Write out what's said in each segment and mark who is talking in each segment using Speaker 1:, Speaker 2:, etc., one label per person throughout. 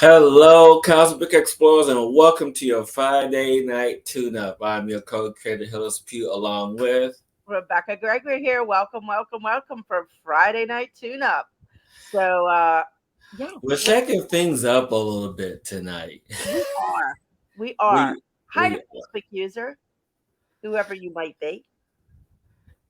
Speaker 1: Hello, Cosmic Explorers, and welcome to your Friday night tune-up. I'm your co-creator, Hillis, Pugh, along with...
Speaker 2: Rebecca Gregory here. Welcome for Friday night tune up. So, yeah,
Speaker 1: We're
Speaker 2: what
Speaker 1: shaking things up a little bit tonight.
Speaker 2: we are. We are.
Speaker 1: we
Speaker 2: Hi to
Speaker 1: we
Speaker 2: Facebook user, whoever you might be.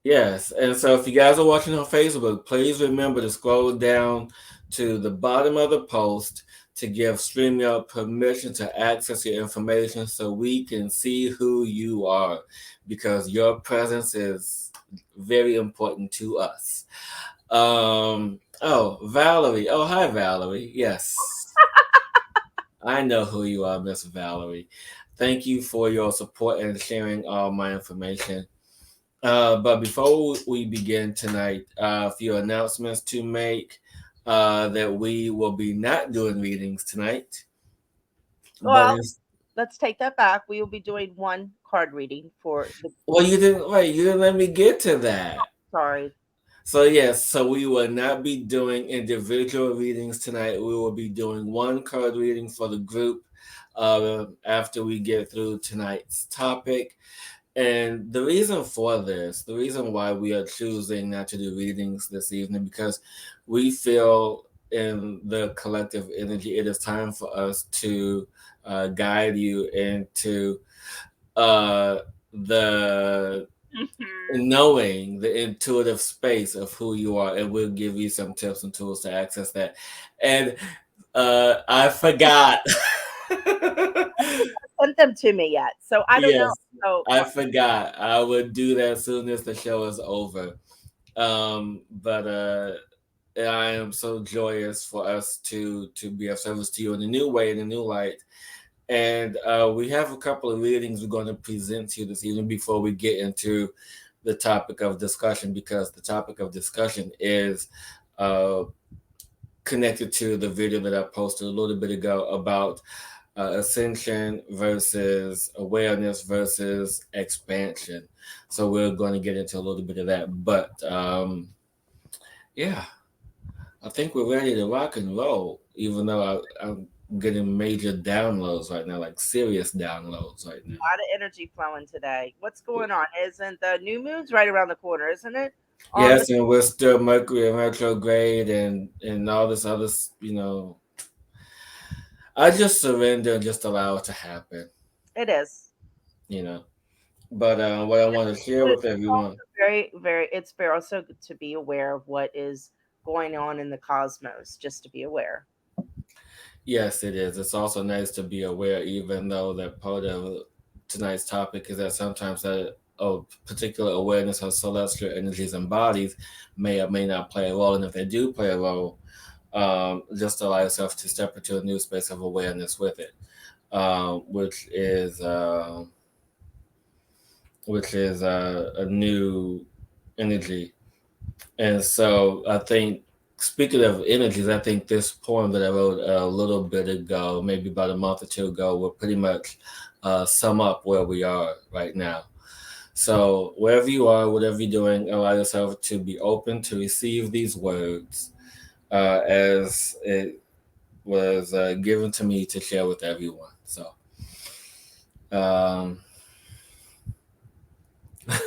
Speaker 1: Yes, and so if you guys are watching on Facebook, please remember to scroll down to the bottom of the post to give StreamYard permission to access your information so we can see who you are, because your presence is very important to us. Oh, Valerie. Oh, hi, Valerie. Yes, I know who you are, Miss Valerie. Thank you for your support and sharing all my information. But before we begin tonight, a few announcements to make, that we will be not doing readings tonight. But
Speaker 2: Well,
Speaker 1: it's,
Speaker 2: let's take that back. We will be doing one card reading for the.
Speaker 1: well, you didn't wait. You didn't let me get to that.
Speaker 2: Sorry.
Speaker 1: So yes, so we will not be doing individual readings tonight. We will be doing one card reading for the group, after we get through tonight's topic. And the reason for this, the reason why we are choosing not to do readings this evening, because we feel in the collective energy, it is time for us to guide you into uh, the
Speaker 2: Mhm.
Speaker 1: knowing the intuitive space of who you are, and we'll give you some tips and tools to access that. And I forgot.
Speaker 2: Sent them to me yet, so I don't know.
Speaker 1: Yes,
Speaker 2: So,
Speaker 1: I forgot. I would do that as soon as the show is over. But I am so joyous for us to be of service to you in a new way, in a new light. And we have a couple of readings we're going to present to you this evening before we get into the topic of discussion, because the topic of discussion is uh, connected to the video that I posted a little bit ago about ascension versus awareness versus expansion. So we're going to get into a little bit of that. But yeah, I think we're ready to rock and roll, even though I'm getting major downloads right now, like serious downloads right
Speaker 2: a
Speaker 1: now.
Speaker 2: lot of energy flowing today. What's going on? Isn't the new moon's right around the corner? Isn't it? On the
Speaker 1: Yes, and we're still Mercury and retrograde and all this other, I just surrender and just allow it to happen,
Speaker 2: it is.
Speaker 1: you know. But what I want to share
Speaker 2: But
Speaker 1: with
Speaker 2: it's
Speaker 1: everyone.
Speaker 2: also very it's very also good to be aware of what is going on in the cosmos, just to be aware.
Speaker 1: Yes, it is. It's also nice to be aware, even though that part of tonight's topic is that sometimes that a particular awareness of celestial energies and bodies may or may not play a role. And if they do play a role, just allow yourself to step into a new space of awareness with it, which is a new energy. And so I think, speaking of energies, I think this poem that I wrote a little bit ago, maybe about a month or two ago, will pretty much sum up where we are right now. So wherever you are, whatever you're doing, allow yourself to be open to receive these words, as it was given to me to share with everyone. So, um,
Speaker 2: Can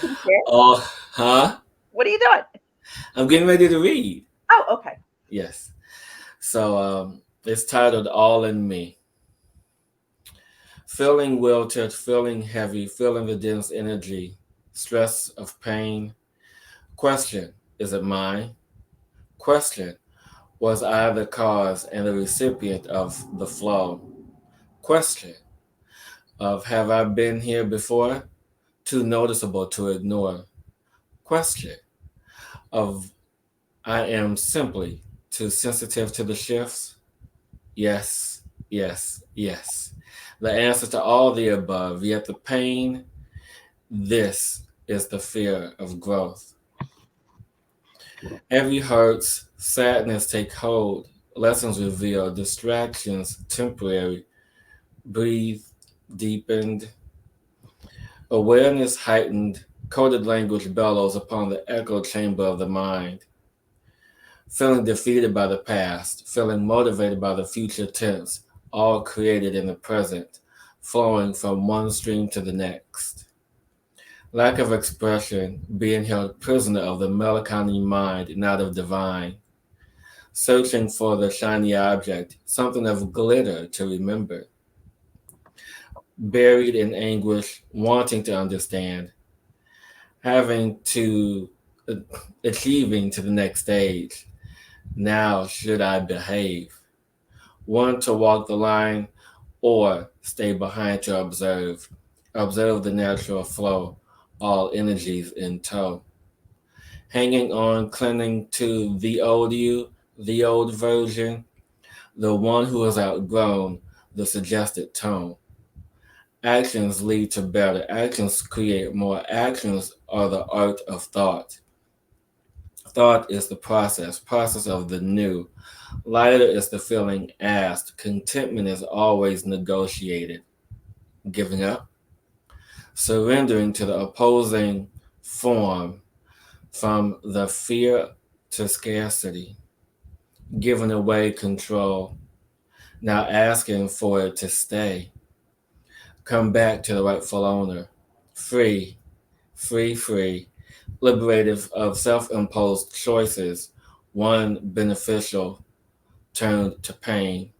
Speaker 2: you share?
Speaker 1: oh, huh?
Speaker 2: What are you doing?
Speaker 1: I'm getting ready to read.
Speaker 2: Oh, okay.
Speaker 1: Yes. So it's titled All in Me. Feeling wilted, feeling heavy, feeling the dense energy, stress of pain. Question, is it mine? Question, was I the cause and the recipient of the flow? Question, of have I been here before? Too noticeable to ignore. Question, of I am simply too sensitive to the shifts? Yes, yes, yes. The answer to all the above, yet the pain, this is the fear of growth. Heavy hurts, sadness take hold, lessons reveal, distractions temporary, breathe, deepened, awareness heightened, coded language bellows upon the echo chamber of the mind. feeling defeated by the past, feeling motivated by the future tense, all created in the present, flowing from one stream to the next. Lack of expression, being held prisoner of the melancholy mind, not of divine, searching for the shiny object, something of glitter to remember, buried in anguish, wanting to understand, having to achieving to the next stage. Now should I behave? One to walk the line or stay behind to observe. Observe the natural flow, all energies in tow. Hanging on, clinging to the old you, the old version, the one who has outgrown the suggested tone. Actions lead to better. Actions create more. Actions are the art of thought. Thought is the process of the new. Lighter is the feeling asked. Contentment is always negotiated. Giving up, surrendering to the opposing form from the fear to scarcity, giving away control, now asking for it to stay, come back to the rightful owner, free, free, liberated of self imposed choices, one beneficial turned to pain.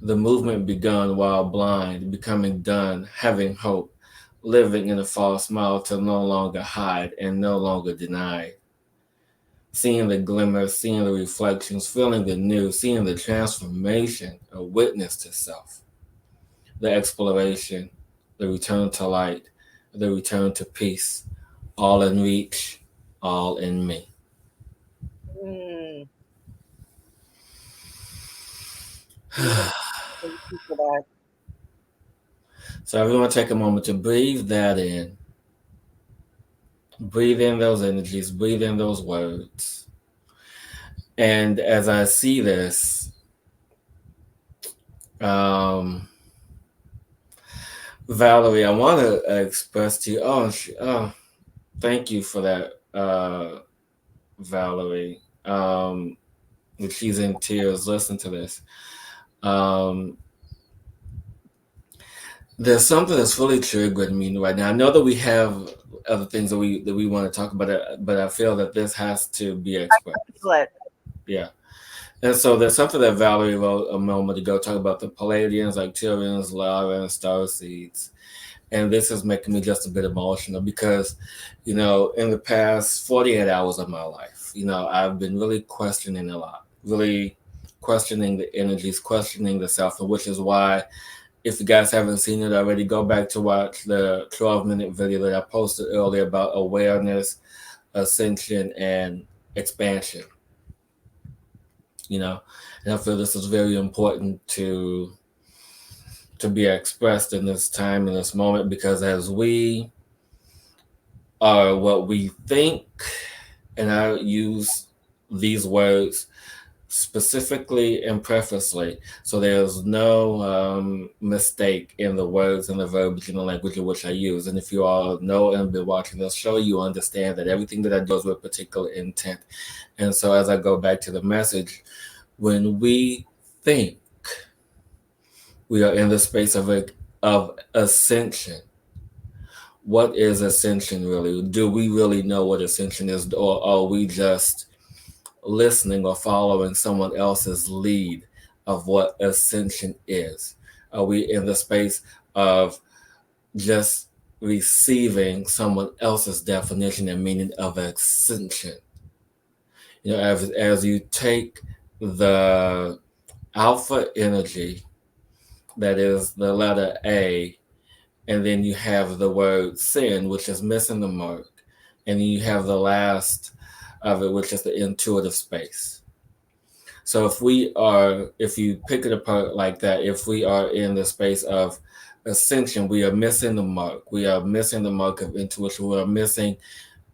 Speaker 1: The movement begun while blind, becoming done, having hope, living in a false smile to no longer hide and no longer deny. Seeing the glimmer, seeing the reflections, feeling the new, seeing the transformation, a witness to self, the exploration, the return to light, the return to peace, all in reach, all in me.
Speaker 2: Mm, beautiful. Thank you for that.
Speaker 1: So everyone take a moment to breathe that in. Breathe in those energies, breathe in those words. And as I see this, um, Valerie, I want to express to you. Oh, thank you for that, Valerie. If she's in tears, listen to this. Um, there's something that's really triggering me right now. I know that we have other things that we want to talk about, but I feel that this has to be expressed.
Speaker 2: Feel it.
Speaker 1: Yeah. And so there's something that Valerie wrote a moment ago, talking about the Palladians, Arcturians, Lyra, and star seeds. And this is making me just a bit emotional because, in the past 48 hours of my life, I've been really questioning a lot, really questioning the energies, questioning the self, which is why, if you guys haven't seen it already, go back to watch the 12-minute video that I posted earlier about awareness, ascension, and expansion, you know. And I feel this is very important to be expressed in this time, in this moment, because as we are what we think, and I use these words specifically and prefacely, so there's no mistake in the words and the verbiage and the language in which I use. And if you all know and been watching this show, you understand that everything that I do is with particular intent. And so as I go back to the message, when we think, we are in the space of ascension. What is ascension really? Do we really know what ascension is, or are we just listening or following someone else's lead of what ascension is? Are we in the space of just receiving someone else's definition and meaning of ascension? As you take the alpha energy, that is the letter A, and then you have the word sin, which is missing the mark, and then you have the last of it, which is the intuitive space. So if you pick it apart like that, if we are in the space of ascension, we are missing the mark. We are missing the mark of intuition. We are missing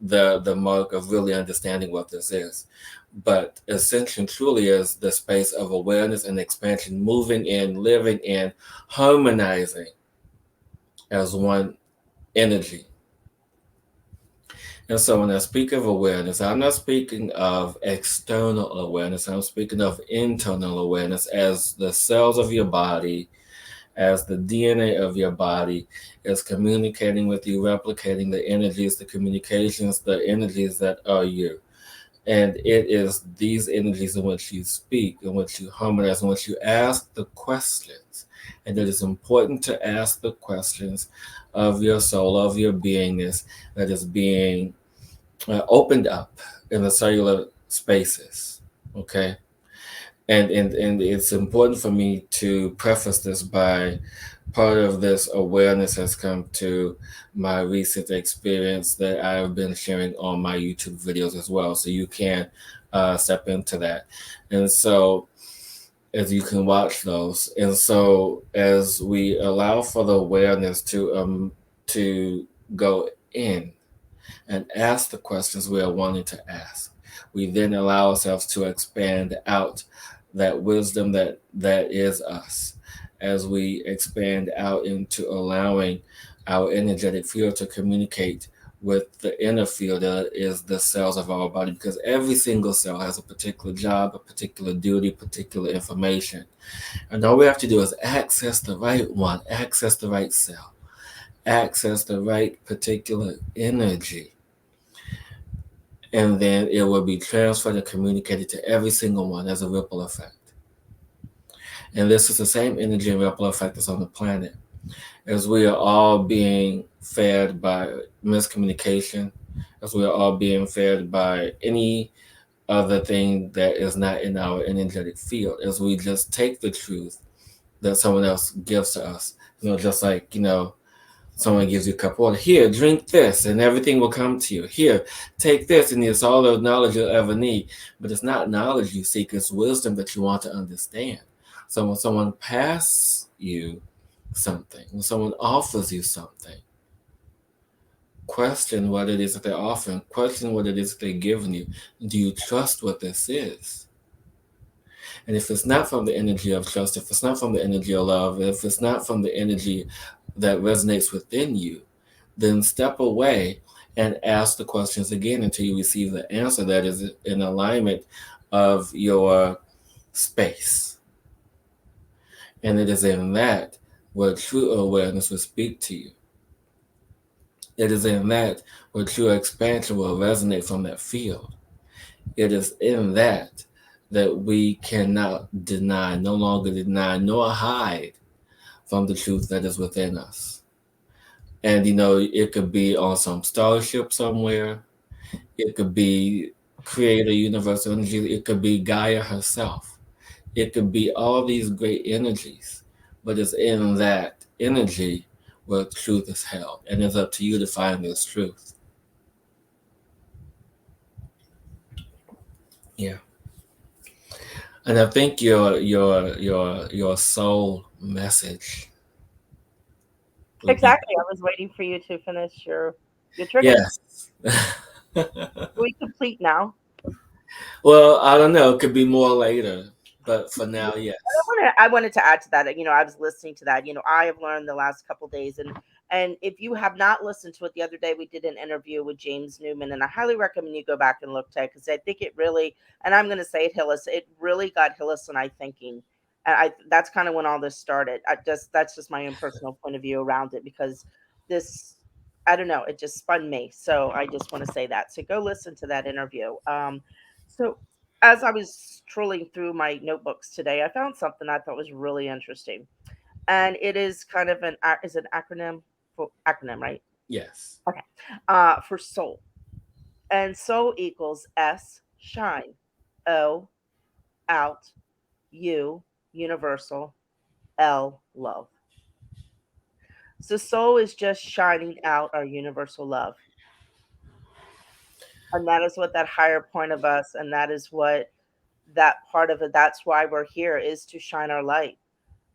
Speaker 1: the mark of really understanding what this is. But ascension truly is the space of awareness and expansion, moving in, living in, harmonizing as one energy. And so when I speak of awareness, I'm not speaking of external awareness. I'm speaking of internal awareness as the cells of your body, as the DNA of your body is communicating with you, replicating the energies, the communications, the energies that are you. And it is these energies in which you speak, in which you harmonize, in which you ask the questions. And it is important to ask the questions of your soul, of your beingness that is being opened up in the cellular spaces. Okay. And it's important for me to preface this by part of this awareness has come to my recent experience that I've been sharing on my YouTube videos as well. So you can step into that. And so as you can watch those. And so as we allow for the awareness to go in and ask the questions we are wanting to ask, we then allow ourselves to expand out that wisdom that is us as we expand out into allowing our energetic field to communicate with the inner field that is the cells of our body, because every single cell has a particular job, a particular duty, particular information, and all we have to do is access the right one, access the right cell, access the right particular energy, and then it will be transferred and communicated to every single one as a ripple effect. And this is the same energy and ripple effect that's on the planet. As we are all being fed by miscommunication, as we are all being fed by any other thing that is not in our energetic field, as we just take the truth that someone else gives to us, just like, someone gives you a cup of water. Here, drink this, and everything will come to you. Here, take this, and it's all the knowledge you'll ever need. But it's not knowledge you seek, it's wisdom that you want to understand. So when someone passes you something, when someone offers you something, question what it is that they're offering, question what it is that they're giving you. Do you trust what this is? And if it's not from the energy of trust, if it's not from the energy of love, if it's not from the energy that resonates within you, then step away and ask the questions again until you receive the answer that is in alignment of your space. And it is in that where true awareness will speak to you. It is in that where true expansion will resonate from that field. It is in that that we cannot deny, no longer deny, nor hide from the truth that is within us. And it could be on some starship somewhere. It could be creator universal energy. It could be Gaia herself. It could be all these great energies. But it's in that energy where truth is held. And it's up to you to find this truth. Yeah. And I think your soul message would be
Speaker 2: Exactly. I was waiting for you to finish your triggers.
Speaker 1: yes.
Speaker 2: Are we complete now?
Speaker 1: Well, I don't know. It could be more later, but for now, yes.
Speaker 2: I wanted to add to that. I was listening to that. I have learned the last couple days, and if you have not listened to it, the other day we did an interview with James Newman, and I highly recommend you go back and look to it because I think it really, and I'm going to say it, Hillis, it really got Hillis and I thinking. And that's kind of when all this started. That's just my own personal point of view around it because this, I don't know, it just spun me. So I just want to say that. So go listen to that interview. So as I was trolling through my notebooks today, I found something I thought was really interesting, and it is kind of an acronym for acronym, right?
Speaker 1: Yes.
Speaker 2: Okay, for soul, and soul equals S shine, O out, U universal, L love. So soul is just shining out our universal love, and that is what that higher point of us, and that is what that part of it. That's why we're here is to shine our light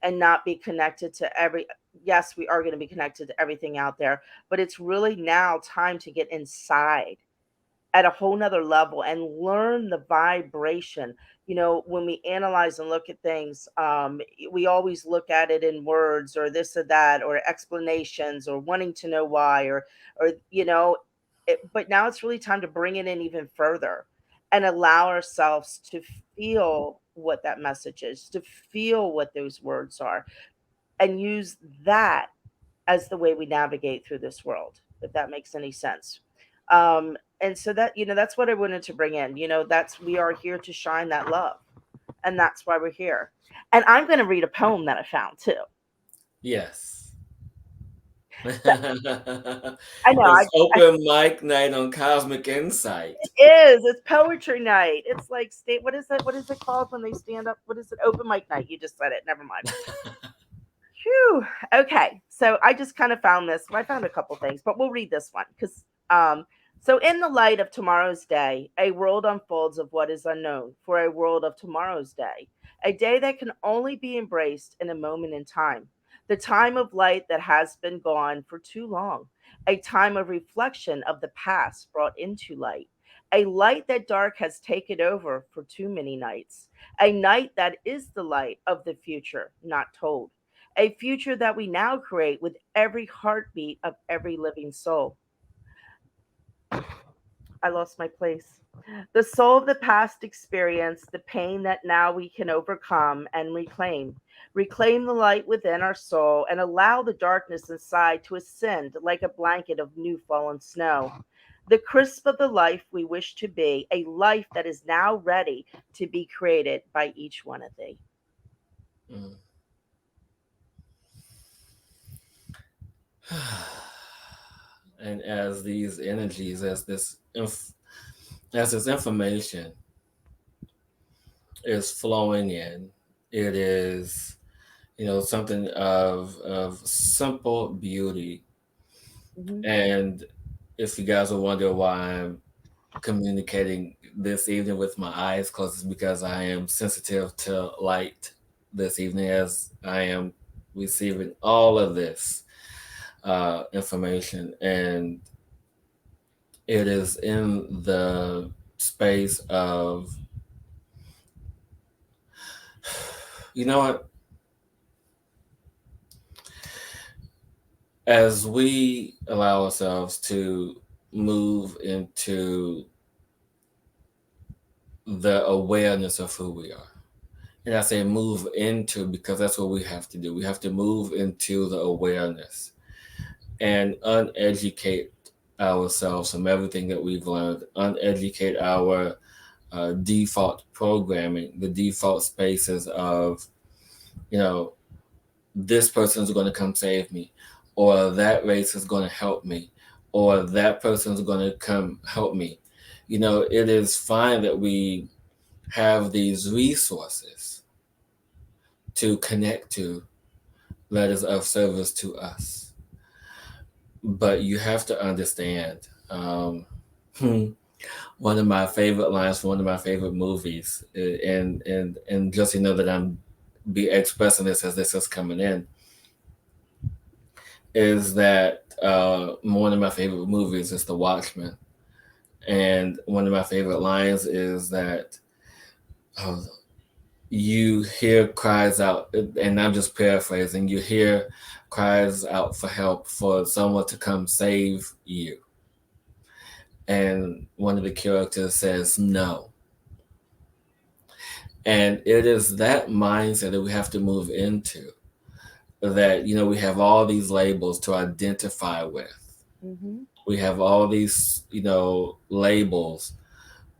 Speaker 2: and not be connected to every, yes, we are going to be connected to everything out there, but it's really now time to get inside at a whole nother level and learn the vibration. When we analyze and look at things, we always look at it in words or this or that or explanations or wanting to know why or but now it's really time to bring it in even further and allow ourselves to feel what that message is, to feel what those words are, and use that as the way we navigate through this world, if that makes any sense. And so that, that's what I wanted to bring in. That's, we are here to shine that love, and that's why we're here. And I'm going to read a poem that I found too.
Speaker 1: Yes.
Speaker 2: So, I know
Speaker 1: It's open mic night on Cosmic Insight.
Speaker 2: it is. It's poetry night. It's like state. What is it? What is it called when they stand up? What is it? Open mic night. You just said it. Never mind. Phew. Okay, so I just kind of found this. I found a couple things, but we'll read this one because. So, in the light of tomorrow's day, a world unfolds of what is unknown for a world of tomorrow's day, a day that can only be embraced in a moment in time, the time of light that has been gone for too long, a time of reflection of the past brought into light, a light that dark has taken over for too many nights, a night that is the light of the future not told, a future that we now create with every heartbeat of every living soul. I lost my place. The soul of the past experience, the pain that now we can overcome and reclaim. Reclaim the light within our soul and allow the darkness inside to ascend like a blanket of new fallen snow. The crisp of the life we wish to be, a life that is now ready to be created by each one of thee.
Speaker 1: Mm. And as these energies, as this information is flowing in, it is, something of simple beauty.
Speaker 2: Mhm.
Speaker 1: And if you guys are wondering why I'm communicating this evening with my eyes closed, it's because I am sensitive to light this evening as I am receiving all of this information. And it is in the space of, you know what, as we allow ourselves to move into the awareness of who we are. And I say move into because that's what we have to do. We have to move into the awareness and uneducate ourselves from everything that we've learned, uneducate our default programming, the default spaces of, you know, this person is going to come save me, or that race is going to help me, or that person is going to come help me. It is fine that we have these resources to connect to that is of service to us. But you have to understand, one of my favorite lines from one of my favorite movies, and just that I'm be expressing this as this is coming in, is that one of my favorite movies is The Watchmen, and one of my favorite lines is that uh, you hear cries out, and I'm just paraphrasing. You hear cries out for help for someone to come save you, and one of the characters says no. And it is that mindset that we have to move into, that we have all these labels to identify with.
Speaker 2: Mhm.
Speaker 1: We have all these labels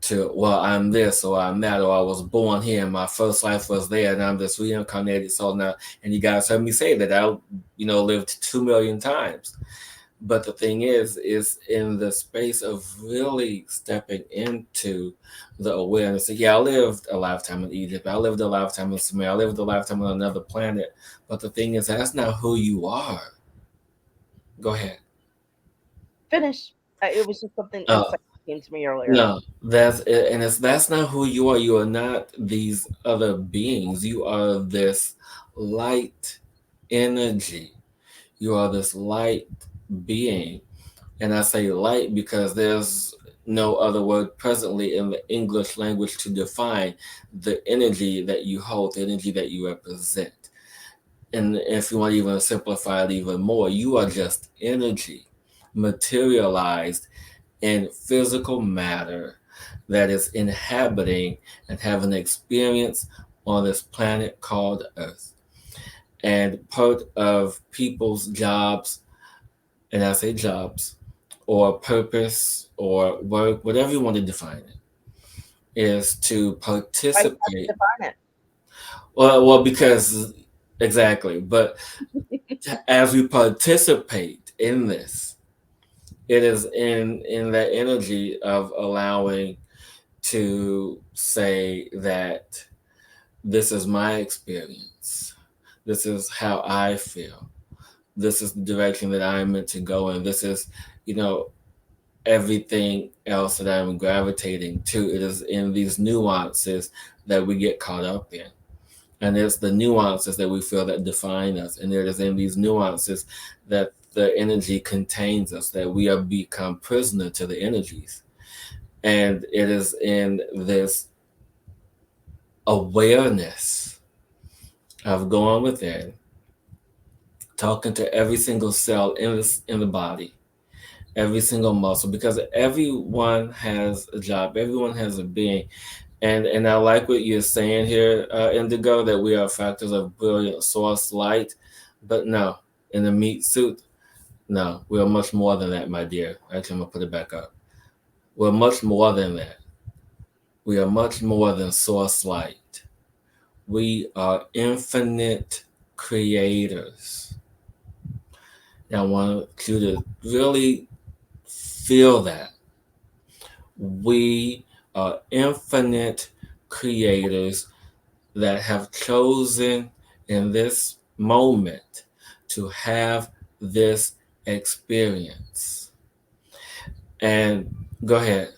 Speaker 1: to, well, I'm this or I'm that, or I was born here and my first life was there and I'm this reincarnated soul now. And you guys heard me say that I lived 2 million times. But the thing is in the space of really stepping into the awareness. Yeah, I lived a lifetime in Egypt. I lived a lifetime in Sumer. I lived a lifetime on another planet. But the thing is, that's not who you are. Go ahead.
Speaker 2: Finish. It was just something
Speaker 1: Uh,
Speaker 2: insight came to me earlier.
Speaker 1: no, that's not who you are. You are not these other beings. You are this light energy. You are this light being. And I say light because there's no other word presently in the English language to define the energy that you hold, the energy that you represent. And if you want to even simplify it even more, you are just energy materialized in physical matter that is inhabiting and having an experience on this planet called Earth. And part of people's jobs, and I say jobs, or purpose, or work, whatever you want to define it, is to
Speaker 2: Why do you have to
Speaker 1: participate.
Speaker 2: define
Speaker 1: Well, because exactly, but
Speaker 2: it?
Speaker 1: as we participate in this, it is in that energy of allowing to say that this is my experience, this is how I feel, this is the direction that I'm meant to go in, this is, you know, everything else that I'm gravitating to. It is in these nuances that we get caught up in. And it's the nuances that we feel that define us. And it is in these nuances that the energy contains us, that we are become prisoner to the energies. And it is in this awareness of going within, talking to every single cell in the body, every single muscle, because everyone has a job, everyone has a being. And I like what you're saying here, Indigo, that we are factors of brilliant source light. But no, in the meat suit, no, we are much more than that, my dear. Actually, I'm gonna put it back up. We're much more than that. We are much more than source light. We are infinite creators. And I want you to really feel that. We are infinite creators that have chosen in this moment to have this experience. And go ahead.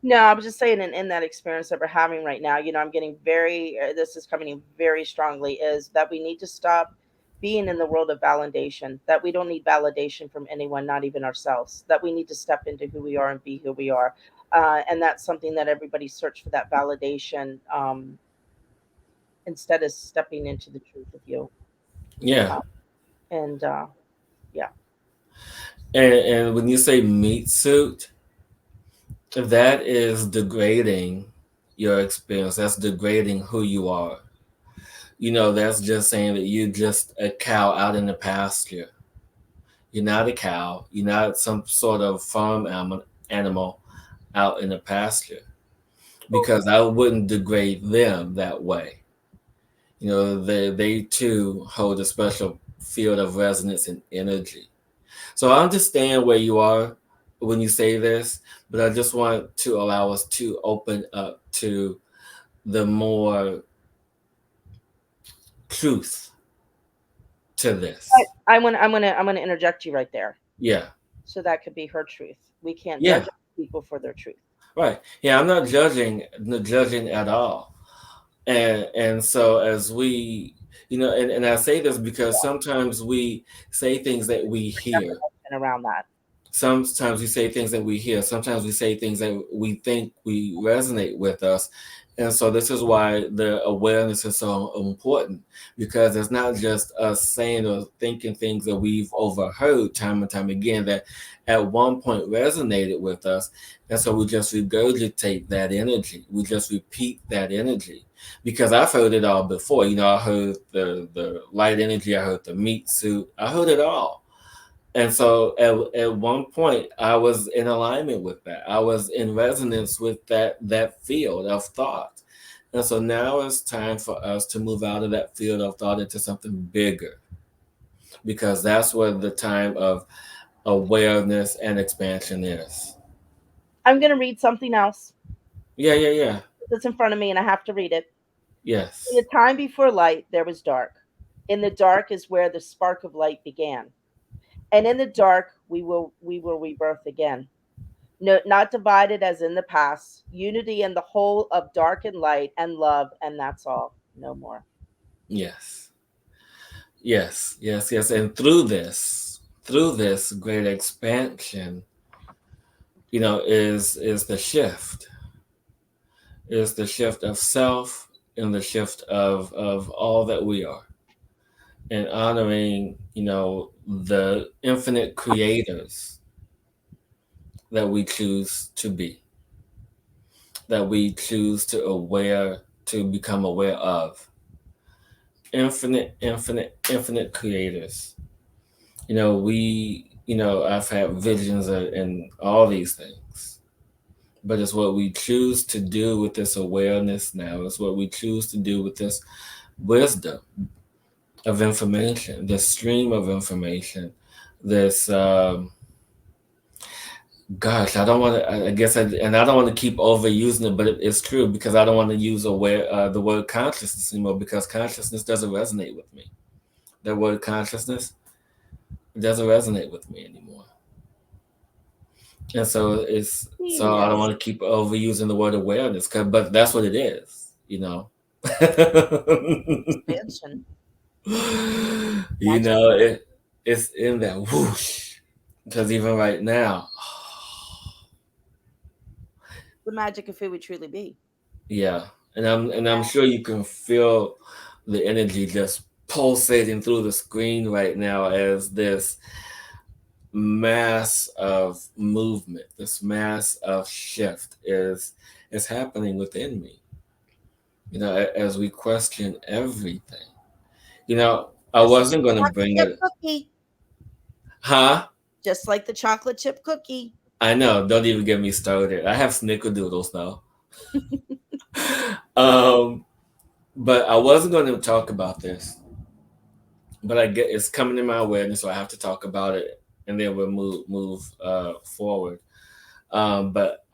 Speaker 2: No, I was just saying, in that experience that we're having right now, I'm getting very, this is coming in very strongly, is that we need to stop being in the world of validation, that we don't need validation from anyone, not even ourselves, that we need to step into who we are and be who we are. And that's something that everybody search for, that validation, instead of stepping into the truth of you.
Speaker 1: Yeah.
Speaker 2: Uh, and yeah,
Speaker 1: And when you say meat suit, that is degrading your experience. That's degrading who you are. You know, that's just saying that you're just a cow out in the pasture. You're not a cow. You're not some sort of farm animal out in the pasture, because I wouldn't degrade them that way. You know, they too hold a special field of resonance and energy. So I understand where you are when you say this, but I just want to allow us to open up to the more truth to this.
Speaker 2: I'm gonna interject you right there.
Speaker 1: Yeah.
Speaker 2: So that could be her truth. We can't
Speaker 1: Yeah.
Speaker 2: judge people for their truth.
Speaker 1: Right. Yeah, I'm not judging at all. And so as we, you know, and I say this because sometimes we say things that we hear.
Speaker 2: And around that.
Speaker 1: Sometimes we say things that we hear. Sometimes we say things that we think we resonate with us. And so this is why the awareness is so important, because it's not just us saying or thinking things that we've overheard time and time again that at one point resonated with us. And so we just regurgitate that energy. We just repeat that energy, because I've heard it all before. You know, I heard the light energy. I heard the meat suit. I heard it all. And so at one point I was in alignment with that. I was in resonance with that field of thought. And so now it's time for us to move out of that field of thought into something bigger, because that's where the time of awareness and expansion is.
Speaker 2: I'm going to read something else
Speaker 1: Yeah, yeah, yeah.
Speaker 2: that's in front of me, and I have to read it. In
Speaker 1: Yes.
Speaker 2: the time before light, there was dark. In the dark is where the spark of light began. And in the dark, we will rebirth again. No, not divided as in the past. Unity in the whole of dark and light and love, and that's all. No more.
Speaker 1: Yes. Yes. Yes. Yes. And through this great expansion, you know, is the shift. Is the shift of self and the shift of all that we are, and honoring, you know, the infinite creators that we choose to be, that we choose to become aware of. Infinite, infinite, infinite creators. I've had visions and all these things, but it's what we choose to do with this awareness now. It's what we choose to do with this wisdom of information, this stream of information, this gosh, I don't want to. I guess, and I don't want to keep overusing it, but it's true because I don't want to use the word consciousness anymore because consciousness doesn't resonate with me. The word consciousness doesn't resonate with me anymore, and so I don't
Speaker 2: Genius.
Speaker 1: want to keep overusing the word awareness, but that's what it is.
Speaker 2: Expansion.
Speaker 1: you
Speaker 2: Magic.
Speaker 1: know it. It's in that whoosh because even right now,
Speaker 2: The magic of who we truly be.
Speaker 1: yeah, and I'm sure you can feel the energy just pulsating through the screen right now as this mass of movement, this mass of shift is happening within me. As we question everything. I
Speaker 2: Just like
Speaker 1: wasn't
Speaker 2: the
Speaker 1: gonna
Speaker 2: chocolate
Speaker 1: bring
Speaker 2: chip
Speaker 1: it,
Speaker 2: cookie.
Speaker 1: huh?
Speaker 2: Just like the chocolate chip cookie.
Speaker 1: I know. Don't even get me started. I have snickerdoodles now. um, but I wasn't going to talk about this, but I get it's coming in my awareness, so I have to talk about it, and then we'll move forward. But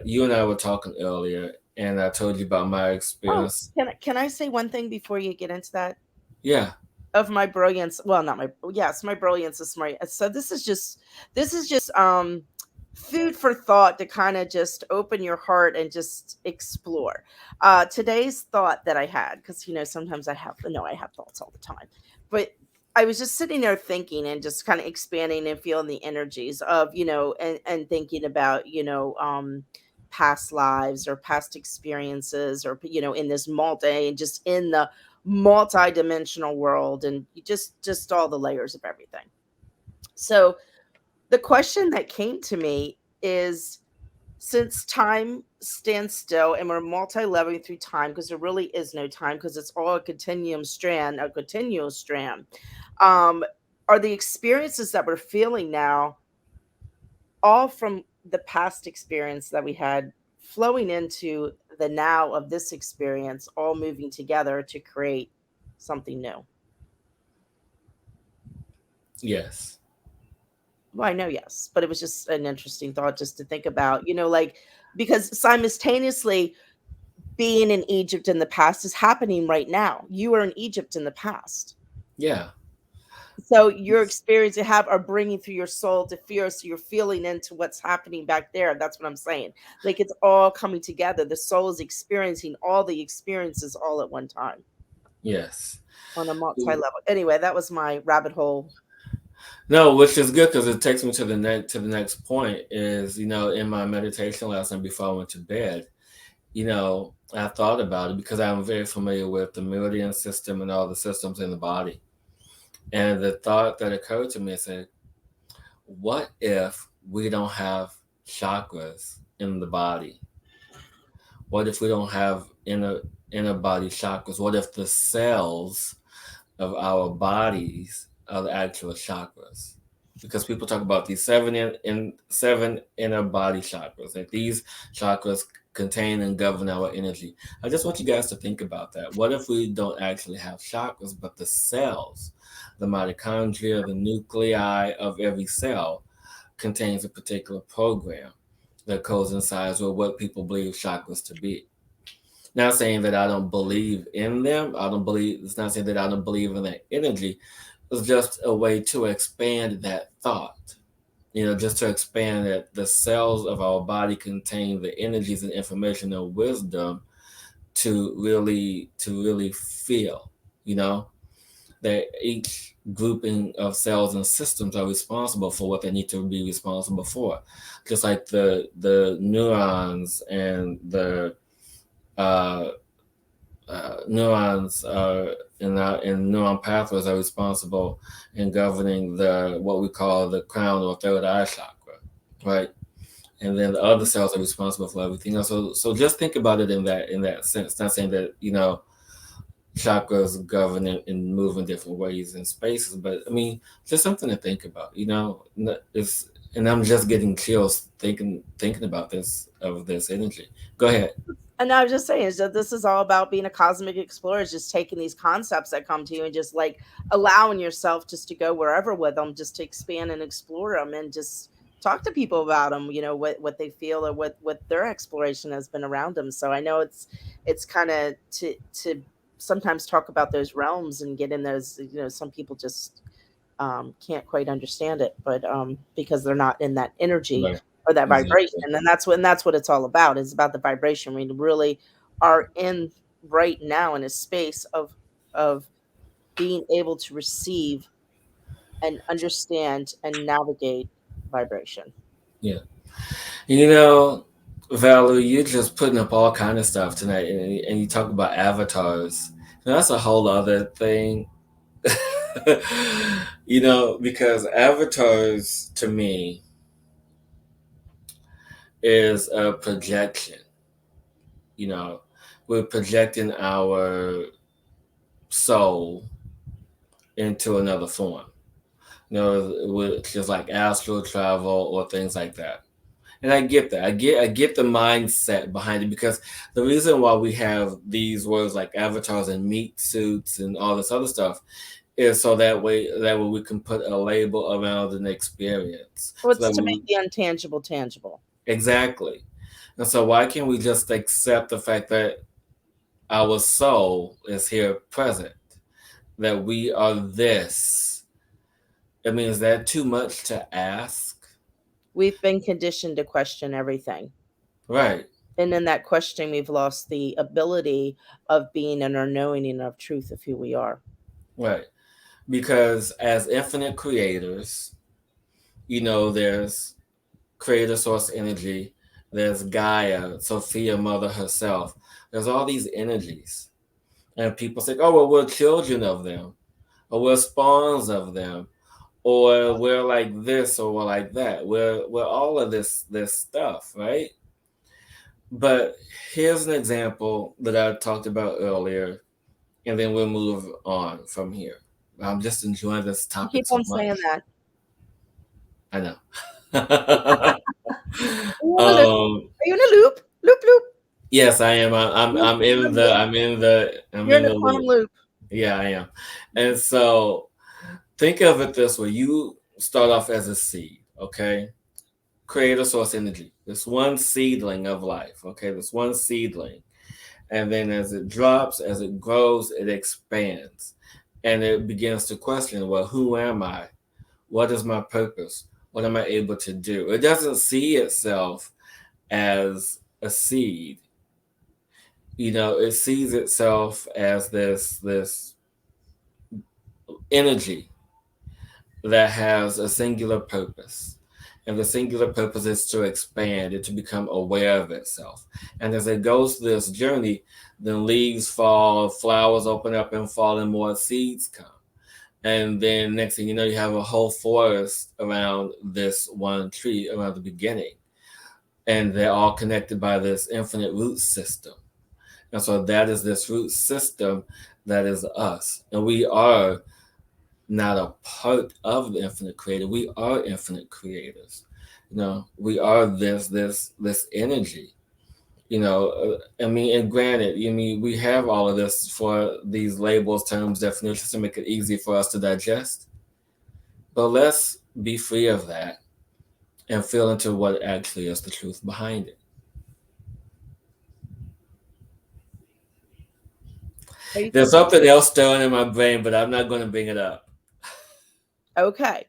Speaker 1: you and I were talking earlier, and I told you about my
Speaker 2: Oh,
Speaker 1: experience.
Speaker 2: can I say one thing before you get into that?
Speaker 1: Yeah,
Speaker 2: Of my brilliance, well, not my, yes, my brilliance is my, so this is just food for thought to kind of just open your heart and just explore. Today's thought that I had, because sometimes I have thoughts all the time, but I was just sitting there thinking and just kind of expanding and feeling the energies of, and thinking about, past lives or past experiences, or in this multi and just in the multi-dimensional world, and just all the layers of everything. So the question that came to me is, since time stands still and we're multi-leveling through time, because there really is no time, because it's all a continuous strand, um are the experiences that we're feeling now all from the past experience that we had, flowing into the now of this experience, all moving together to create something new?
Speaker 1: yes,
Speaker 2: Well, I know, yes, but it was just an interesting thought just to think about, like, because simultaneously being in Egypt in the past is happening right now. You are in Egypt in the past.
Speaker 1: yeah,
Speaker 2: So your experience you have are bringing through your soul to fear. So you're feeling into what's happening back there. That's what I'm saying. Like, it's all coming together. The soul is experiencing all the experiences all at one time
Speaker 1: yes.
Speaker 2: on a multi level. Anyway, that was my rabbit hole.
Speaker 1: No, which is good because it takes me to the next point. Is in my meditation last night before I went to bed, I thought about it because I'm very familiar with the meridian system and all the systems in the body. And the thought that occurred to me said, what if we don't have chakras in the body? What if we don't have inner body chakras? What if the cells of our bodies are the actual chakras? Because people talk about these seven inner body chakras, and these chakras contain and govern our energy. I just want you guys to think about that. What if we don't actually have chakras, but the cells, the mitochondria, the nuclei of every cell contains a particular program that coincides with what people believe chakras to be? Not saying that I don't believe in them. It's not saying that I don't believe in that energy. It's just a way to expand that thought. Just to expand that the cells of our body contain the energies and information and wisdom to really feel, you know, that each grouping of cells and systems are responsible for what they need to be responsible for. Just like the neurons and the uh, neurons in neuron pathways are responsible in governing the what we call the crown or third eye chakra, right? and then the other cells are responsible for everything else. So just think about it in that sense. Not saying that chakras govern and move in different ways in spaces, but I mean, just something to think about. It's and I'm just getting chills thinking about this energy. Go ahead.
Speaker 2: And I was just saying is that this is all about being a cosmic explorer, is just taking these concepts that come to you and just like allowing yourself just to go wherever with them, just to expand and explore them, and just talk to people about them, what they feel, or what their exploration has been around them. So I know it's kind of to sometimes talk about those realms and get in those, some people just can't quite understand it, but because they're not in that energy
Speaker 1: Right.
Speaker 2: or that vibration.
Speaker 1: Exactly.
Speaker 2: And that's what it's all about. It's about the vibration. We really are in right now in a space of being able to receive and understand and navigate vibration.
Speaker 1: Yeah. You know, Valerie, you're just putting up all kind of stuff tonight, and you talk about avatars. Now, that's a whole other thing. Because avatars to me is a projection. You know, we're projecting our soul into another form. With just like astral travel or things like that. And I get that. I get the mindset behind it, because the reason why we have these words like avatars and meat suits and all this other stuff is so that way we can put a label around an experience.
Speaker 2: Well,
Speaker 1: So
Speaker 2: it's
Speaker 1: that
Speaker 2: to make
Speaker 1: we
Speaker 2: the untangible tangible.
Speaker 1: exactly. And so why can't we just accept the fact that our soul is here present? That we are this. I mean, is that too much to ask?
Speaker 2: We've been conditioned to question everything.
Speaker 1: Right,
Speaker 2: And in that questioning, we've lost the ability of being in our knowing and of truth of who we are.
Speaker 1: right. Because as infinite creators, there's creator source energy, there's Gaia, Sophia, Mother herself. There's all these energies. And people say, oh, well, we're children of them, or we're spawns of them, or we're like this, or we're like that. We're all of this stuff, right? But here's an example that I talked about earlier, and then we'll move on from here. I'm just enjoying this
Speaker 2: You
Speaker 1: topic
Speaker 2: keep
Speaker 1: so
Speaker 2: on saying
Speaker 1: much.
Speaker 2: that.
Speaker 1: I know.
Speaker 2: Are you in a loop?
Speaker 1: um,
Speaker 2: Are you in a loop? Loop, loop.
Speaker 1: yes, I am. I'm in
Speaker 2: Quantum
Speaker 1: the
Speaker 2: loop.
Speaker 1: I'm
Speaker 2: You're
Speaker 1: in
Speaker 2: in a
Speaker 1: the
Speaker 2: quantum
Speaker 1: loop.
Speaker 2: loop.
Speaker 1: Yeah, I am. And so think of it this way: you start off as a seed, okay? Creator source energy. This one seedling of life, okay? This one seedling, and then as it drops, as it grows, it expands, and it begins to question, well, who am I? What is my purpose? What am I able to do? It doesn't see itself as a seed. It sees itself as this energy that has a singular purpose. And the singular purpose is to expand it, to become aware of itself. And as it goes through this journey, then leaves fall, flowers open up and fall, and more seeds come. And then next thing you know, you have a whole forest around this one tree around the beginning. And they're all connected by this infinite root system. And so that is this root system that is us. And we are not a part of the infinite creator. We are infinite creators. We are this energy. I mean, and granted, we have all of this for these labels, terms, definitions to make it easy for us to digest. But let's be free of that and feel into what actually is the truth behind it.
Speaker 2: Are you
Speaker 1: There's something else stirring in my brain, but I'm not going to bring it up.
Speaker 2: okay?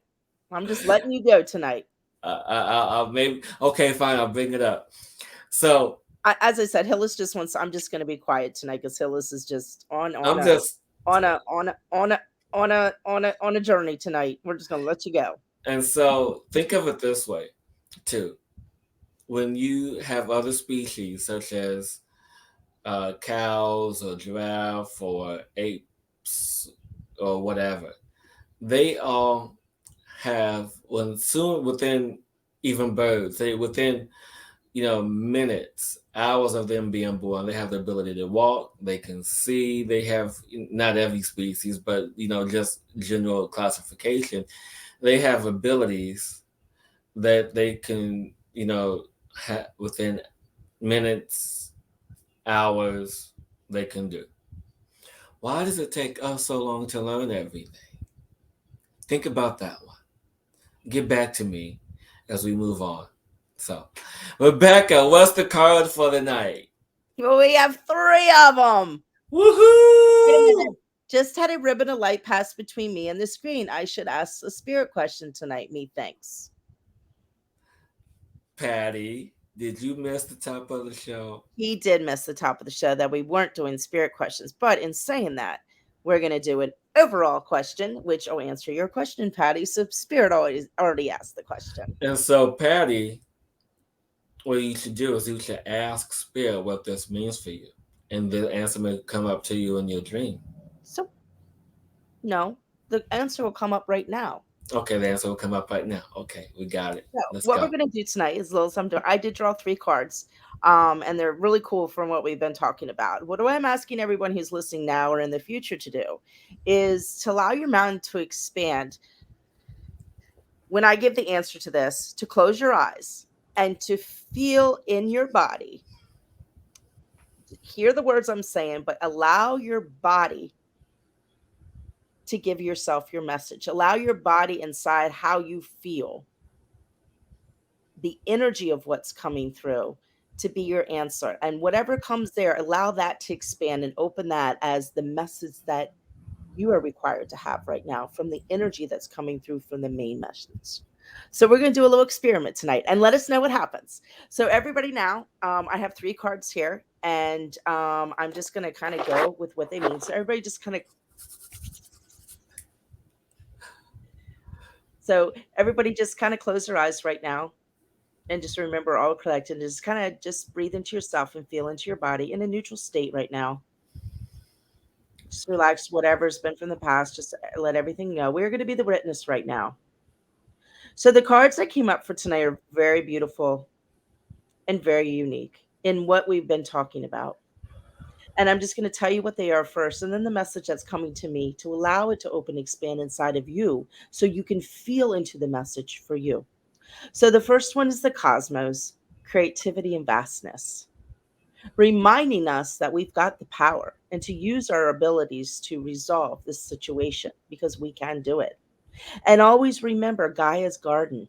Speaker 2: I'm just letting you go tonight.
Speaker 1: I'll maybe okay, fine. I'll bring it up. So
Speaker 2: As I said, Hillis just wants. I'm just going to be quiet tonight because Hillis is just on
Speaker 1: I'm
Speaker 2: a
Speaker 1: just,
Speaker 2: on a on a on a on a journey tonight. We're just going to let you go.
Speaker 1: and so think of it this way, too. When you have other species such as cows or giraffe or apes or whatever, they all have, well, soon within even birds, they within minutes, hours of them being born, they have the ability to walk, they can see, they have, not every species, but just general classification, they have abilities that they can, within minutes, hours, they can do. Why does it take us so long to learn everything? Think about that one. Get back to me as we move on. So, Rebecca, what's the card for the night?
Speaker 2: Well, we have three of them. Wait a
Speaker 1: Woohoo!
Speaker 2: minute. Just had a ribbon of light pass between me and the screen. I should ask a spirit question tonight, methinks.
Speaker 1: Patty, did you miss the top of the show?
Speaker 2: He did miss the top of the show that we weren't doing spirit questions. But in saying that, we're going to do an overall question, which will answer your question, Patty. So spirit already asked the question.
Speaker 1: And so, Patty, what you should do is you should ask Spirit what this means for you. And the answer may come up to you in your dream.
Speaker 2: So, no, the answer will come up right now.
Speaker 1: Okay, the answer will come up right now. Okay, we got it.
Speaker 2: So,
Speaker 1: Let's
Speaker 2: what we're
Speaker 1: go.
Speaker 2: going to do tonight is a little something. I did draw three cards, and they're really cool from what we've been talking about. What I'm asking everyone who's listening now or in the future to do is to allow your mind to expand when I give the answer to this, to close your eyes and to feel in your body, hear the words I'm saying, but allow your body to give yourself your message. Allow your body inside how you feel, the energy of what's coming through to be your answer. And whatever comes there, allow that to expand and open that as the message that you are required to have right now from the energy that's coming through from the main message. So we're going to do a little experiment tonight and let us know what happens. So everybody now, I have three cards here and I'm just going to kind of go with what they mean. So everybody just kind of, so everybody just kind of close their eyes right now and just remember all correct and just kind of just breathe into yourself and feel into your body in a neutral state right now. Just relax whatever's been from the past, just let everything go. We're going to be the witness right now. So the cards that came up for tonight are very beautiful and very unique in what we've been talking about. And I'm just going to tell you what they are first, and then the message that's coming to me to allow it to open, expand inside of you so you can feel into the message for you. So the first one is the cosmos, creativity and vastness, reminding us that we've got the power and to use our abilities to resolve this situation because we can do it. And always remember Gaia's garden,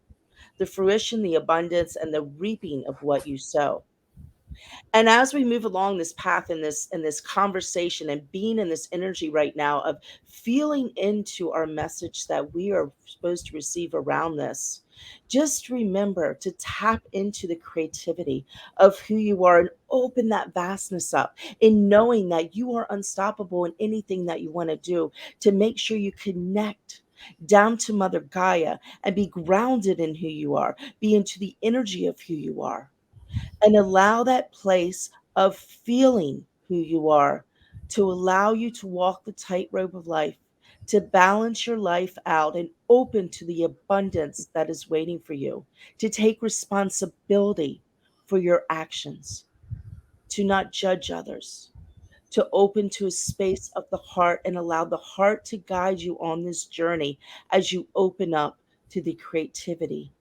Speaker 2: the fruition, the abundance, and the reaping of what you sow. And as we move along this path in this conversation and being in this energy right now of feeling into our message that we are supposed to receive around this, just remember to tap into the creativity of who you are and open that vastness up in knowing that you are unstoppable in anything that you want to do, to make sure you connect down to Mother Gaia and be grounded in who you are, be into the energy of who you are, and allow that place of feeling who you are to allow you to walk the tightrope of life, to balance your life out and open to the abundance that is waiting for you, to take responsibility for your actions, to not judge others, to open to a space of the heart and allow the heart to guide you on this journey as you open up to the creativity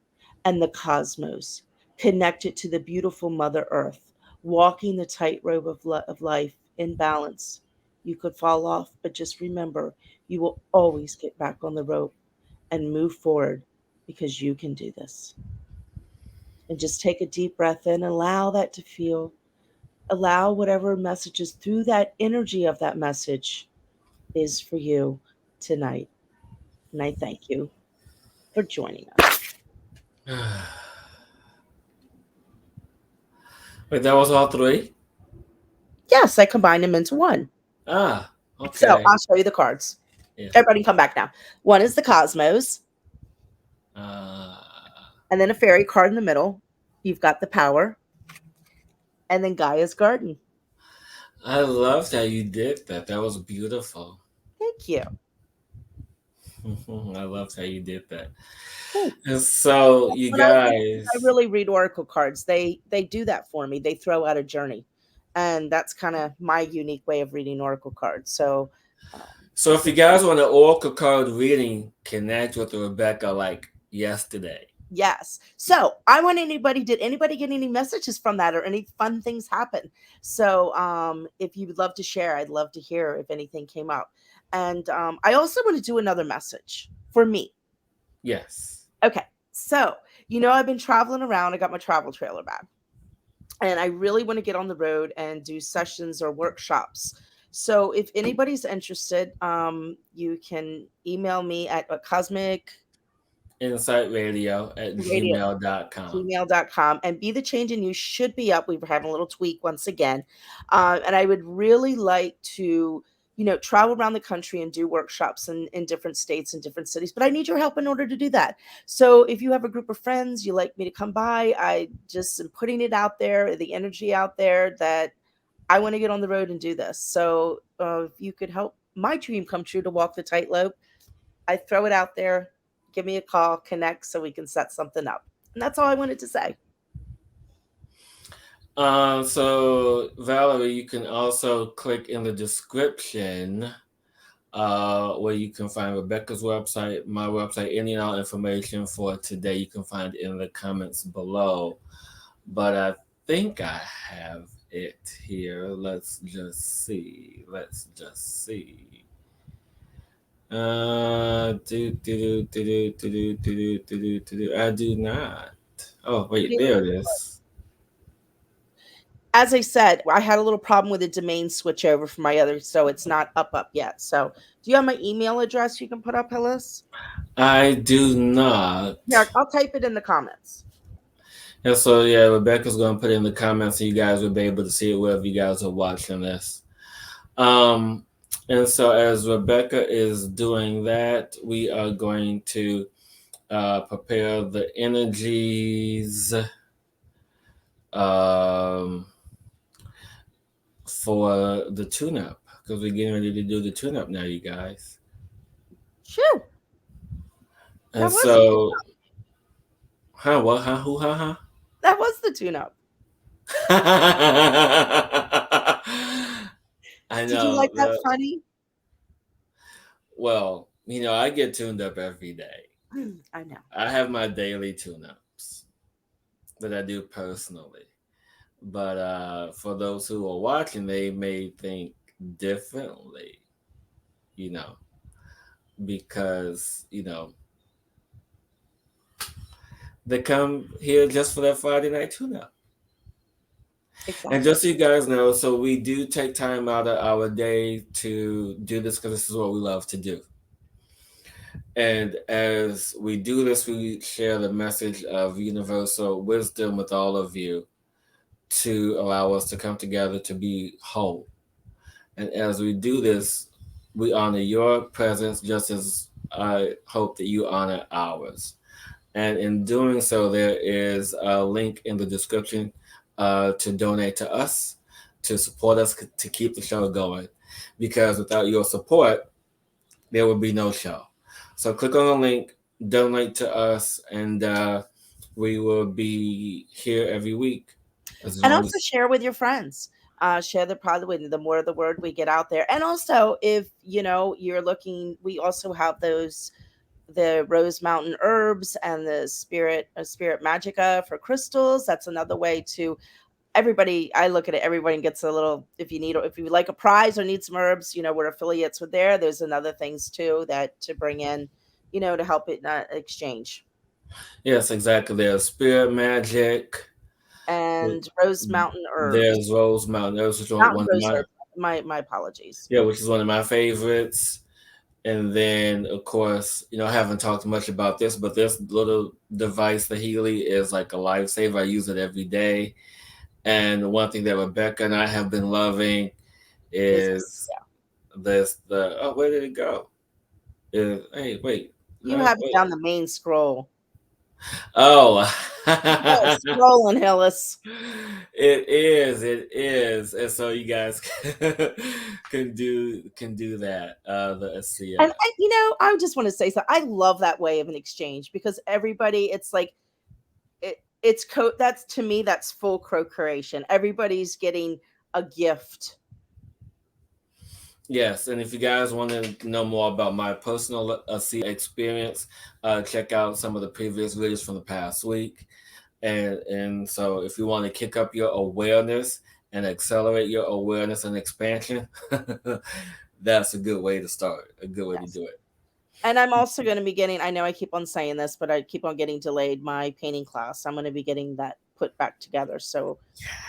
Speaker 2: and the cosmos, connected to the beautiful Mother Earth, walking the tightrope of life in balance. You could fall off, but just remember, you will always get back on the rope and move forward because you can do this. And just take a deep breath in, allow that to feel, allow whatever messages through that energy of that message is for you tonight. And I thank you for joining us.
Speaker 1: Wait, that was all three?
Speaker 2: Yes, I combined them into one.
Speaker 1: Ah,
Speaker 2: So
Speaker 1: okay.
Speaker 2: I'll show you the cards.
Speaker 1: Yeah.
Speaker 2: Everybody come back now. One is the cosmos,
Speaker 1: Uh,
Speaker 2: and then a fairy card in the middle. You've got the power, and then Gaia's garden.
Speaker 1: I loved how you did that. That was beautiful.
Speaker 2: Thank you.
Speaker 1: I loved how you did that.
Speaker 2: Thanks.
Speaker 1: And so, you
Speaker 2: What I like is I
Speaker 1: guys,
Speaker 2: really read oracle cards. They do that for me. They throw out a journey, and that's kind of my unique way of reading oracle cards. So, um,
Speaker 1: so
Speaker 2: if
Speaker 1: if you guys want an oracle card reading, connect with Rebecca like yesterday.
Speaker 2: yes. So I want anybody, did anybody get any messages from that or any fun things happen? So if you would love to share, I'd love to hear if anything came up. And I also want to do another message for me.
Speaker 1: Yes.
Speaker 2: Okay. So, I've been traveling around. I got my travel trailer back. And I really want to get on the road and do sessions or workshops. So if anybody's interested, you can email me at cosmic
Speaker 1: Insight Radio at
Speaker 2: radio
Speaker 1: gmail.com.
Speaker 2: gmail.com, and be the change in you should be up. We were having a little tweak once again. And I would really like to, travel around the country and do workshops in different states and different cities. But I need your help in order to do that. So if you have a group of friends, you like me to come by, I just am putting it out there, the energy out there that I want to get on the road and do this. So if you could help my dream come true to walk the tightrope, I throw it out there. Give me a call, connect so we can set something up. And that's all I wanted to say.
Speaker 1: So Valerie, you can also click in the description where you can find Rebecca's website, my website, any and all information for today. You can find in the comments below. But I think I have it here. Let's just see. Let's just see. I do not. Oh, wait, there it is.
Speaker 2: As I said, I had a little problem with the domain switch over from my other, so it's not up yet. So, do you have my email address you can put up, Hillis?
Speaker 1: I do not.
Speaker 2: Yeah, I'll type it in the comments.
Speaker 1: And so, yeah, Rebecca's going to put it in the comments so you guys will be able to see it wherever you guys are watching this. Um, and so, as Rebecca is doing that, we are going to prepare the energies um, for the tune up because we're getting ready to do the tune up now, you guys.
Speaker 2: Shoo,
Speaker 1: And
Speaker 2: that was
Speaker 1: so, huh, what, huh, who, huh, huh?
Speaker 2: that was the tune-up.
Speaker 1: I
Speaker 2: Did you
Speaker 1: know.
Speaker 2: like that funny?
Speaker 1: Well, I get tuned up every day.
Speaker 2: I know.
Speaker 1: I have my daily tune ups that I do personally. But for those who are watching, they may think differently, you know, because, they come here just for that Friday night tune up. And
Speaker 2: Exactly.
Speaker 1: just so you guys know, so we do take time out of our day to do this because this is what we love to do. And as we do this, we share the message of universal wisdom with all of you to allow us to come together to be whole. And as we do this, we honor your presence just as I hope that you honor ours. And in doing so, there is a link in the description to donate to us, to support us to keep the show going. Because without your support, there will be no show. So click on the link, donate to us, and we will be here every week as
Speaker 2: And
Speaker 1: long
Speaker 2: also
Speaker 1: as.
Speaker 2: share with your friends. Share the probably the more the word we get out there. And also, if you're looking, we also have the Rose Mountain herbs and the spirit magica for crystals. That's another way to everybody. I look at it, everybody gets a little. If you like a prize or need some herbs, we're affiliates with there. There's another things too that to bring in, to help it not exchange.
Speaker 1: Yes, exactly. There's Spirit Magic.
Speaker 2: And Rose Mountain herbs,
Speaker 1: There's Rose Mountain. That was
Speaker 2: mountain
Speaker 1: one of
Speaker 2: rose
Speaker 1: my,
Speaker 2: herbs. My apologies.
Speaker 1: yeah, which is one of my favorites. And then, of course, I haven't talked much about this, but this little device, the Healy, is like a lifesaver. I use it every day. And one thing that Rebecca and I have been loving
Speaker 2: Is
Speaker 1: is the oh, where did it go? Hey, wait.
Speaker 2: you have it
Speaker 1: Wait.
Speaker 2: down the main scroll.
Speaker 1: Oh,
Speaker 2: Oh, scrolling, Hillis.
Speaker 1: it is, and so you guys can do that. Let's see.
Speaker 2: And I just want to say so. I love that way of an exchange because everybody, it's like that's to me that's full procreation. Everybody's getting a gift.
Speaker 1: Yes, and if you guys want to know more about my personal experience, check out some of the previous videos from the past week. And so if you want to kick up your awareness and accelerate your awareness and expansion, that's a good way to start. A good way to
Speaker 2: Yes.
Speaker 1: do it.
Speaker 2: And I'm also going to be getting, I know I keep on saying this, but I keep on getting delayed my painting class. I'm going to be getting that put back together. So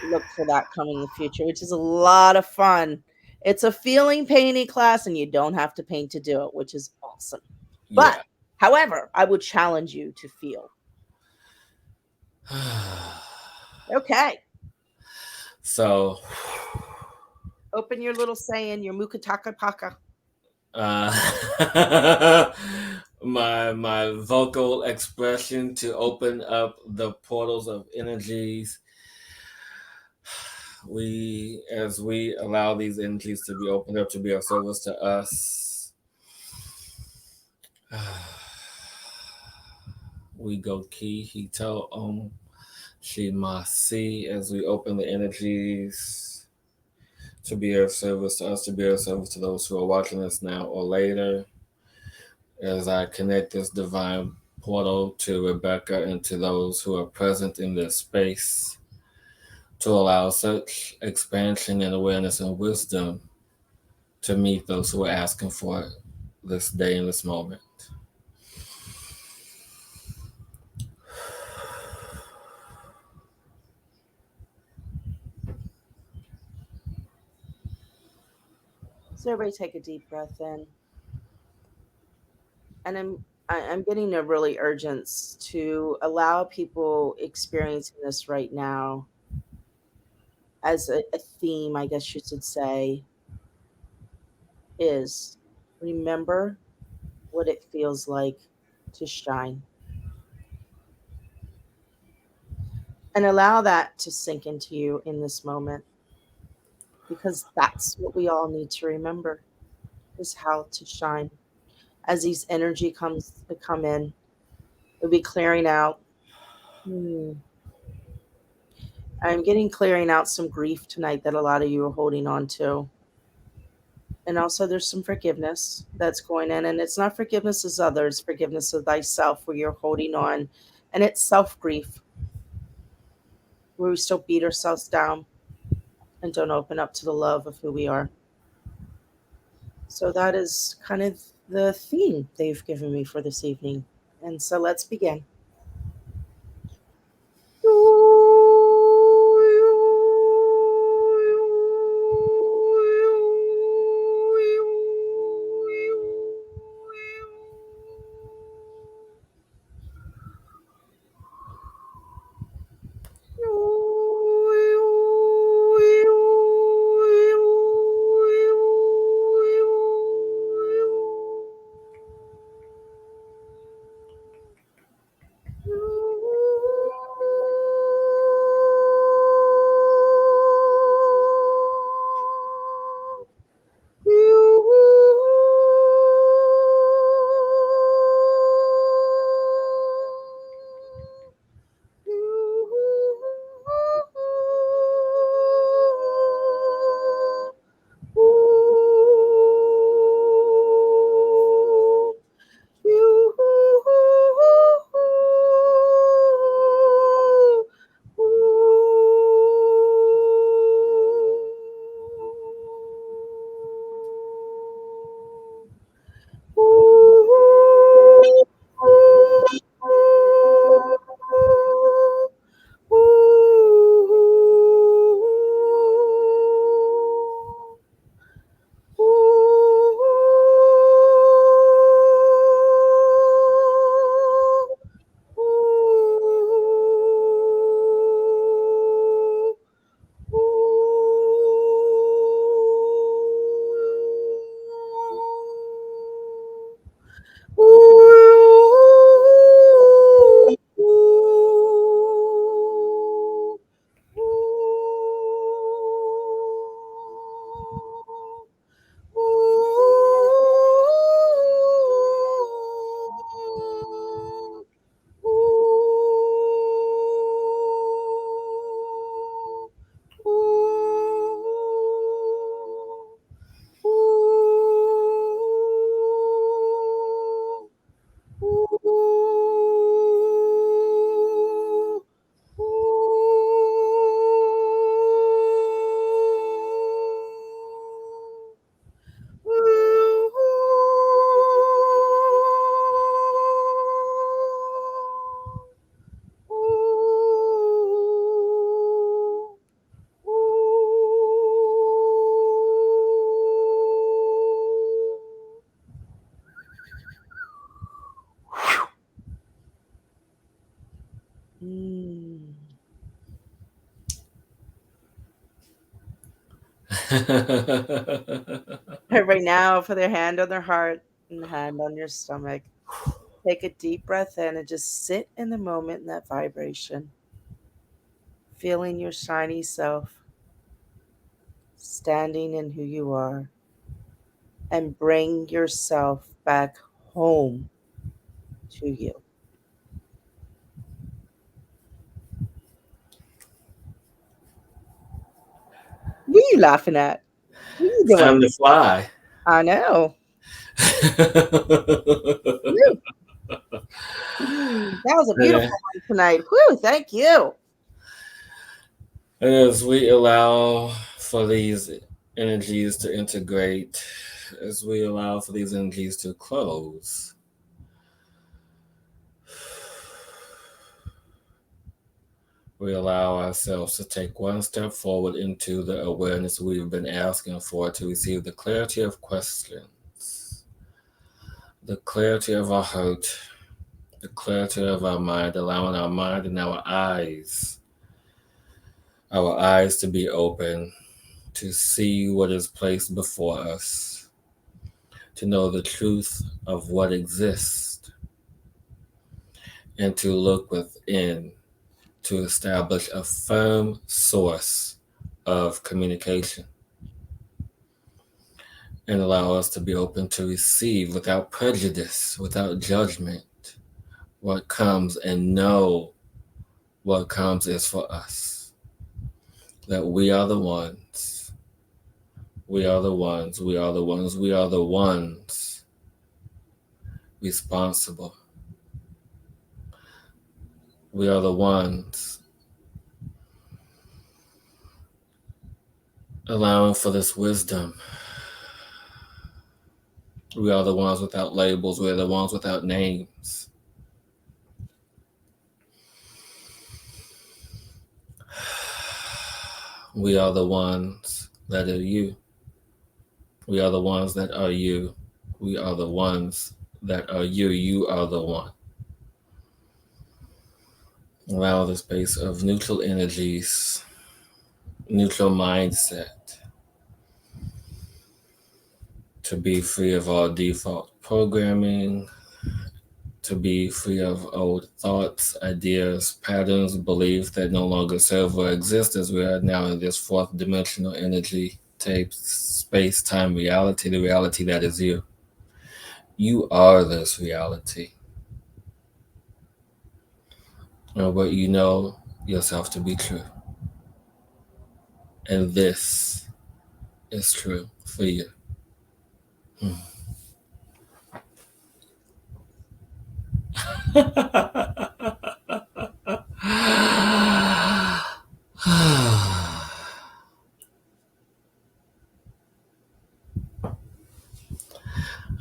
Speaker 2: look for that coming in the future, which is a lot of fun. It's a feeling painting class, and you don't have to paint to do it, which is awesome. But,
Speaker 1: Yeah.
Speaker 2: however, I would challenge you to feel. Okay.
Speaker 1: So,
Speaker 2: Open your little saying, your mukataka paka.
Speaker 1: my vocal expression to open up the portals of energies. We as we allow these energies to be opened up to be of service to us. We go ki hito om shimasi as we open the energies to be of service to us, to be of service to those who are watching us now or later. As I connect this divine portal to Rebecka and to those who are present in this space, to allow such expansion and awareness and wisdom to meet those who are asking for it this day in this moment.
Speaker 2: So everybody take a deep breath in. And I'm getting a really urgence to allow people experiencing this right now as a theme, I guess you should say, is remember what it feels like to shine. And allow that to sink into you in this moment because that's what we all need to remember is how to shine. As these energy comes to come in, we'll be clearing out. I'm getting clearing out some grief tonight that a lot of you are holding on to. And also there's some forgiveness that's going in, and it's not forgiveness as others, forgiveness of thyself where you're holding on, and it's self grief where we still beat ourselves down and don't open up to the love of who we are. So that is kind of the theme they've given me for this evening, and so let's begin. Mm. Right now, put their hand on their heart and hand on your stomach. Take a deep breath in and just sit in the moment in that vibration, feeling your shiny self standing in who you are, and bring yourself back home to you. What are you laughing at? What are you
Speaker 1: It's time
Speaker 2: doing?
Speaker 1: to fly.
Speaker 2: I know. Whew. That was a
Speaker 1: and,
Speaker 2: beautiful one tonight. Whew, thank you.
Speaker 1: and as we allow for these energies to integrate, as we allow for these energies to close, we allow ourselves to take one step forward into the awareness we've been asking for to receive the clarity of questions, the clarity of our heart, the clarity of our mind, allowing our mind and our eyes to be open, to see what is placed before us, to know the truth of what exists, and to look within to establish a firm source of communication and allow us to be open to receive without prejudice, without judgment, what comes and know what comes is for us. That we are the ones, we are the ones, we are the ones, we are the ones responsible. We are the ones allowing for this wisdom. We are the ones without labels. We are the ones without names. We are the ones that are you. We are the ones that are you. We are the ones that are you. You are the one. Allow the space of neutral energies, neutral mindset to be free of all default programming, to be free of old thoughts, ideas, patterns, beliefs that no longer serve or exist as we are now in this fourth dimensional energy tape, space, time reality, the reality that is you. You are this reality. And what you know yourself to be true. And this is true for you.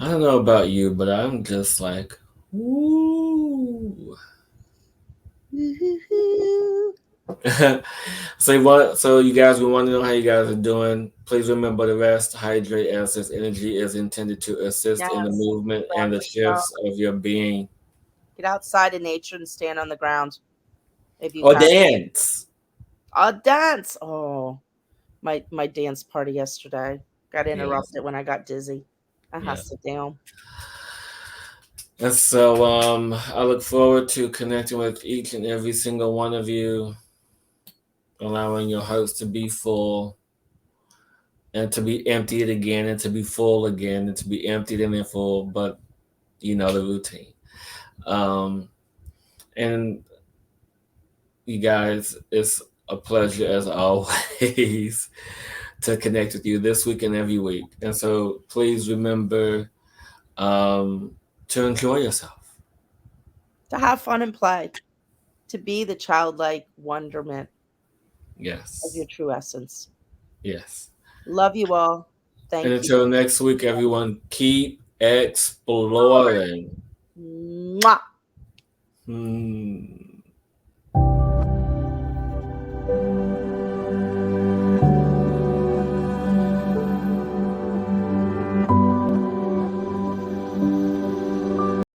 Speaker 1: I don't know about you, but I'm just like, woo. So what? So you guys, we want to know how you guys are doing. Please remember to rest, hydrate, as this energy is intended to assist in the
Speaker 2: Yes.
Speaker 1: movement and the
Speaker 2: Exactly. So
Speaker 1: shifts of your being.
Speaker 2: get outside in nature and stand on the ground if you
Speaker 1: Or
Speaker 2: can.
Speaker 1: dance.
Speaker 2: A dance. Oh, my dance party yesterday got
Speaker 1: Yeah,
Speaker 2: interrupted when I got dizzy. I had
Speaker 1: yeah.
Speaker 2: to sit down.
Speaker 1: And so I look forward to connecting with each and every single one of you, allowing your hearts to be full and to be emptied again and to be full again and to be emptied and then full, but you know the routine. Um, and you guys, it's a pleasure as always to connect with you this week and every week. And so please remember um, to enjoy yourself.
Speaker 2: To have fun and play, to be the childlike wonderment of
Speaker 1: Yes,
Speaker 2: your true essence.
Speaker 1: yes.
Speaker 2: Love you all.
Speaker 1: And
Speaker 2: Thank you.
Speaker 1: until next week, everyone, keep exploring.
Speaker 2: Mwah.
Speaker 1: Hmm.